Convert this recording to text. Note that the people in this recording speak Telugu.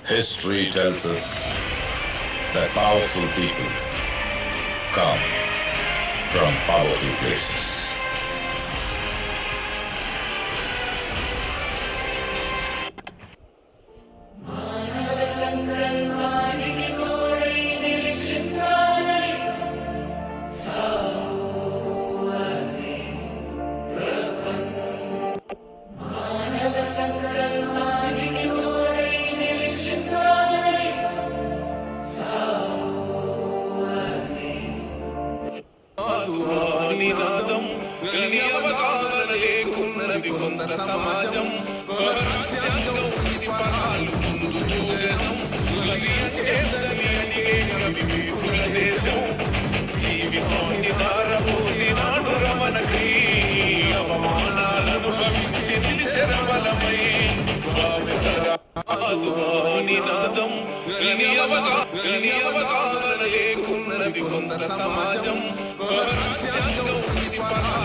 History tells us that powerful people come from powerful places. నినాదం గని అవగాహన లేకున్నది కొంత సమాజం రాజ్యాంగం విధిపరాలు ముందు భోజనం గని అంటే గని అనిగే వివిధుల దేశం జీవితాన్ని దారపోసినాడు రమణకై అవమానాలను భవించి నిలిచెరవలమై నినాదం గని అవగాహన లేకున్నది కొంత సమాజం రాజ్యాంగం విధిపరాలు